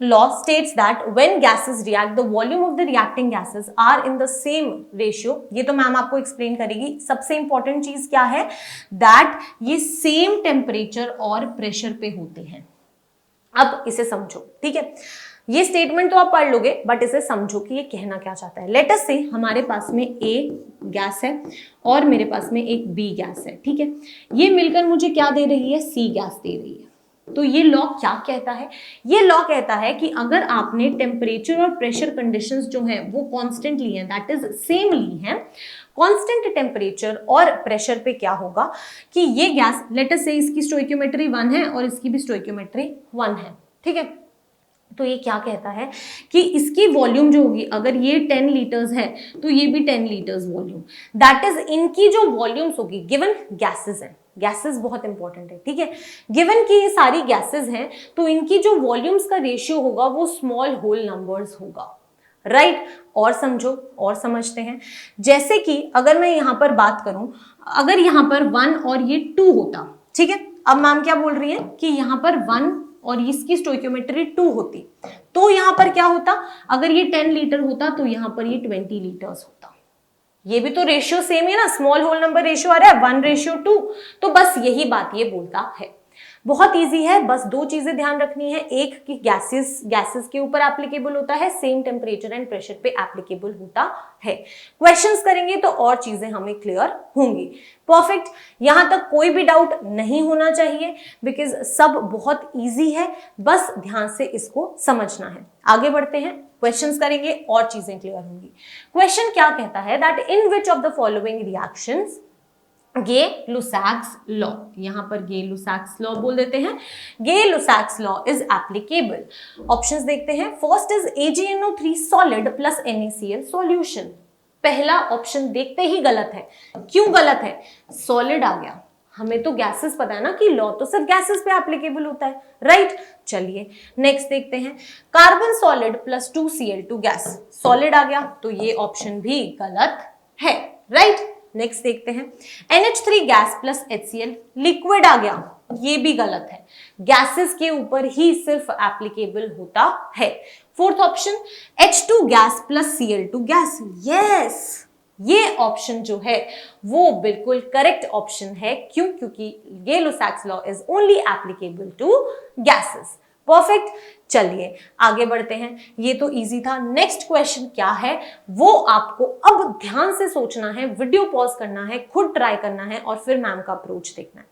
A: law states that when gases react the volume of the reacting gases are in the same ratio। ये तो मैम आपको एक्सप्लेन करेगी। सबसे इंपॉर्टेंट चीज क्या है, दैट ये सेम टेम्परेचर और प्रेशर पे होते हैं। अब इसे समझो, ठीक है। ये स्टेटमेंट तो आप पढ़ लोगे बट इसे समझो कि ये कहना क्या चाहता है। लेट अस से हमारे पास में ए गैस है और मेरे पास में एक बी गैस है, ठीक है। ये मिलकर मुझे क्या दे रही है, सी गैस दे रही है। तो ये लॉ क्या कहता है, ये लॉ कहता है कि अगर आपने टेम्परेचर और प्रेशर कंडीशंस जो हैं वो कांस्टेंट ली हैं, दैट इज सेम ली हैं, कांस्टेंट टेम्परेचर और प्रेशर पे क्या होगा कि ये गैस, लेट अस से इसकी स्टोइकियोमेट्री 1 है और इसकी भी स्टोइकियोमेट्री 1 है, ठीक है। तो ये क्या कहता है कि इसकी वॉल्यूम जो होगी, अगर ये 10 लीटर्स है तो ये भी 10 लीटर्स वॉल्यूम, दैट इज इनकी जो वॉल्यूम्स होगी गिवन गैसेस हैं, गैसेस बहुत इंपॉर्टेंट है, ठीक है। गिवन की ये सारी गैसेस हैं तो इनकी जो वॉल्यूम्स का रेशियो होगा वो स्मॉल होल नंबर्स होगा, राइट। और समझो और समझते हैं, जैसे कि अगर मैं यहां पर बात करूं, अगर यहां पर 1 और ये 2 होता, ठीक है। अब मैम क्या बोल रही है कि यहां पर 1 और इसकी स्टोइकियोमेट्री 2 होती, तो यहां पर क्या होता, अगर ये 10 लीटर होता तो यहां पर ये 20 लीटर्स होता। ये भी तो रेशियो सेम है ना, स्मॉल होल नंबर रेशियो आ रहा है 1:2, तो बस यही बात ये बोलता है। बहुत इजी है, बस 2 चीजें ध्यान रखनी है, एक कि गैसेस के ऊपर एप्लीकेबल होता है, सेम टेम्परेचर एंड प्रेशर पे एप्लीकेबल होता है। क्वेश्चंस करेंगे तो और चीजें हमें क्लियर होंगी। परफेक्ट, यहां तक कोई भी डाउट नहीं होना चाहिए बिकॉज सब बहुत इजी है, बस ध्यान से इसको समझना है। आगे बढ़ते हैं, क्वेश्चंस करेंगे और चीजें क्लियर होंगी। क्वेश्चन क्या कहता है that in which of the following reactions Gay-Lussac's law, यहां पर गे-लुसाक्स लॉ बोल देते हैं, Gay-Lussac's law is applicable. Options देखते हैं। First is AgNO3 solid plus NaCl solution. पहला ऑप्शन देखते ही गलत है। क्यों गलत है? सॉलिड आ गया, हमें तो गैसेस पता है ना कि लॉ तो सिर्फ गैसेस पे एप्लीकेबल होता है, राइट। चलिए नेक्स्ट देखते हैं, carbon solid plus 2Cl2 gas, solid आ गया तो ये ऑप्शन भी गलत है, राइट। नेक्स्ट देखते हैं, NH3 gas plus HCl liquid आ गया, ये भी गलत है, गैसेस के ऊपर ही सिर्फ एप्लीकेबल होता है। Fourth option H2 gas plus Cl2 gas, yes ये ऑप्शन जो है वो बिल्कुल करेक्ट ऑप्शन है। क्यों? क्योंकि Gay-Lussac's law is only applicable to gases. Perfect, चलिए आगे बढ़ते हैं, ये तो इजी था। नेक्स्ट क्वेश्चन क्या है वो आपको अब ध्यान से सोचना है, वीडियो पॉज करना है, खुद ट्राई करना है और फिर मैम का अप्रोच देखना है।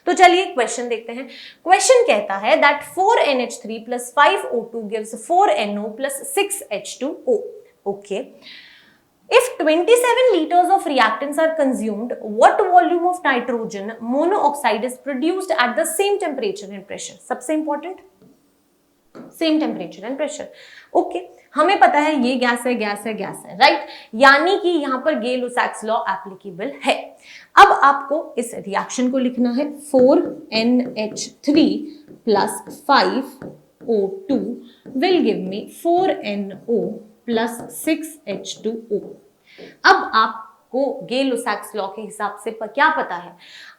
A: तो चलिए क्वेश्चन देखते हैं। क्वेश्चन कहता है that 4NH3 plus 5O2 gives 4NO plus 6H2O। Okay, if 27 liters of reactants are consumed, what volume of nitrogen monoxide is produced at the same temperature and pressure? सबसे important, same temperature and pressure. Okay, हमें पता है ये gas है, gas है, gas है, right. यानी कि यहां पर गे-लुसाक्स लॉ एप्लीकेबल है। अब आपको इस रिएक्शन को लिखना है, 4NH3 plus 5O2 will give me 4NO plus 6H2O। अब आपको गे-लुसाक्स लॉ के हिसाब से क्या पता है?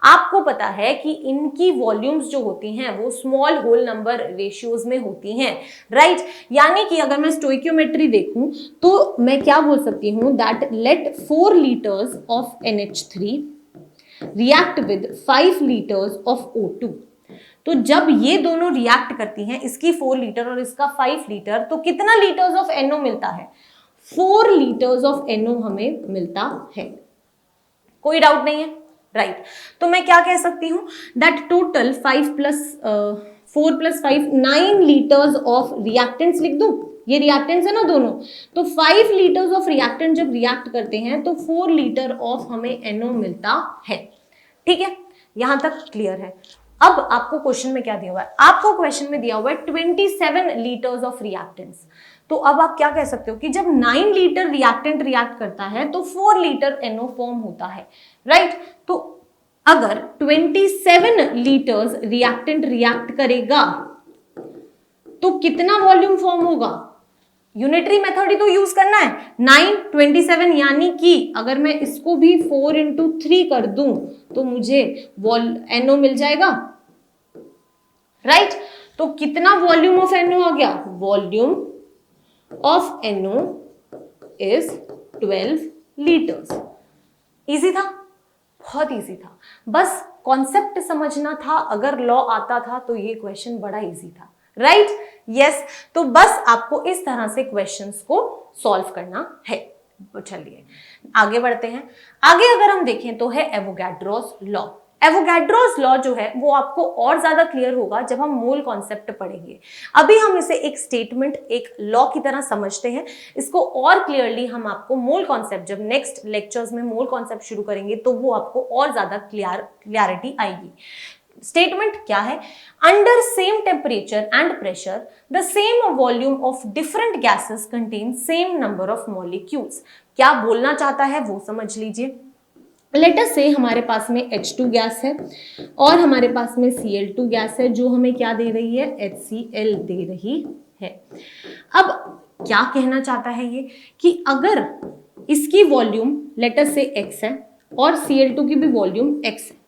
A: आपको पता है कि इनकी वॉल्यूम्स जो होती हैं वो स्मॉल होल नंबर रेशियोज में होती हैं, राइट। यानी कि अगर मैं स्टोइकियोमेट्री देखूं तो मैं क्या बोल सकती हूं that let 4 litres of NH3 react with 5 litres of O2। तो जब ये दोनों रिएक्ट करती हैं, इसकी 4 लीटर और इसका 5 लीटर, तो कितना लीटर्स ऑफ NO मिलता है? 4 लीटर्स ऑफ NO हमें मिलता है। कोई डाउट नहीं है, राइट। तो मैं क्या कह सकती हूं that total 4 plus 5 9 litres of reactants लिख दूं, ये रिएक्टेंट्स है ना दोनों, तो 5 लीटर्स ऑफ रिएक्टेंट जब रिएक्ट करते हैं तो 4 लीटर ऑफ हमें NO मिलता है। ठीक है, यहां तक क्लियर है। अब आपको क्वेश्चन में क्या दिया हुआ है? आपको क्वेश्चन में दिया हुआ है 27 लीटर्स ऑफ रिएक्टेंट्स। तो अब आप क्या कह सकते हो कि जब 9 लीटर रिएक्टेंट रिएक्ट करता है तो 4 लीटर NO फॉर्म होता है, राइट। तो अगर 27 लीटर्स रिएक्टेंट रिएक्ट करेगा तो कितना वॉल्यूम फॉर्म होगा? यूनिटरी मेथड ही तो यूज करना है। 9 27 यानी कि अगर मैं इसको भी 4 into 3 कर दूं तो मुझे NO मिल जाएगा, राइट। तो कितना वॉल्यूम ऑफ NO आ गया? Volume of NO is 12 litres. Easy था, बहुत इजी था, बस कॉन्सेप्ट समझना था। अगर लॉ आता था तो ये क्वेश्चन बड़ा इजी था, राइट। यस, तो बस आपको इस तरह से क्वेश्चंस को सॉल्व करना है। चलिए आगे बढ़ते हैं। आगे अगर हम देखें तो है एवोगाड्रोस लॉ। एवोगैड्रोस लॉ जो है वो आपको और ज्यादा क्लियर होगा जब हम मोल कॉन्सेप्ट पढ़ेंगे। अभी हम इसे एक स्टेटमेंट, एक लॉ की तरह समझते हैं। इसको और क्लियरली हम आपको मोल कॉन्सेप्ट, जब नेक्स्ट लेक्चर्स में मोल कॉन्सेप्ट शुरू करेंगे तो वो आपको और ज्यादा क्लियरिटी आएगी। स्टेटमेंट क्या है? Under same temperature and pressure the same volume of different gases contain same number of molecules. क्या बोलना चाहता है वो समझ लीजिए। लेट अस से हमारे पास में H2 गैस है और हमारे पास में Cl2 गैस है जो हमें क्या दे रही है? HCl दे रही है। अब क्या कहना चाहता है ये कि अगर इसकी वॉल्यूम लेट अस से x है और Cl2 की भी वॉल्यूम x है,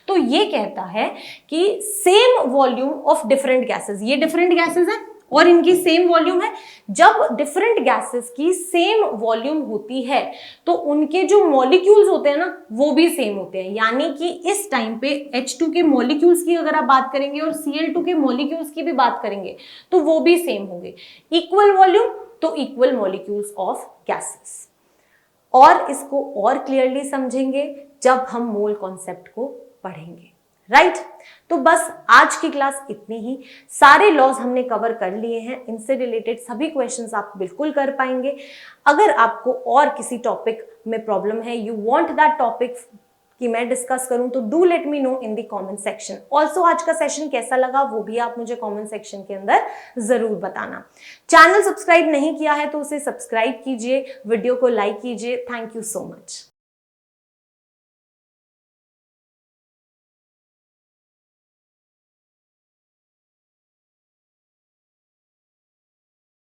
A: तो ये कहता है कि same volume of different gases, ये डिफरेंट गैसेस हैं और इनकी सेम वॉल्यूम है। जब डिफरेंट गैसेस की सेम वॉल्यूम होती है तो उनके जो मॉलिक्यूल्स होते हैं ना वो भी सेम होते हैं। यानी कि इस टाइम पे H2 के मॉलिक्यूल्स की अगर आप बात करेंगे और Cl2 के मॉलिक्यूल्स की भी बात करेंगे तो वो भी सेम होंगे। इक्वल वॉल्यूम तो इक्वल मॉलिक्यूल्स ऑफ गैसेस। और इसको और क्लियरली समझेंगे जब हम मोल कॉन्सेप्ट को पढ़ेंगे, राइट? तो बस आज की क्लास इतनी ही। सारे लॉज हमने कवर कर लिए हैं, इनसे रिलेटेड सभी क्वेश्चंस आप बिल्कुल कर पाएंगे। अगर आपको और किसी टॉपिक में प्रॉब्लम है, यू वांट दैट टॉपिक कि मैं डिस्कस करूं, तो do let me know in the comment section. Also आज का सेशन कैसा लगा वो भी आप मुझे कमेंट सेक्शन के अंदर जरूर बताना। चैनल सब्सक्राइब नहीं किया है तो उसे सब्सक्राइब कीजिए, वीडियो को लाइक कीजिए। Thank you so much.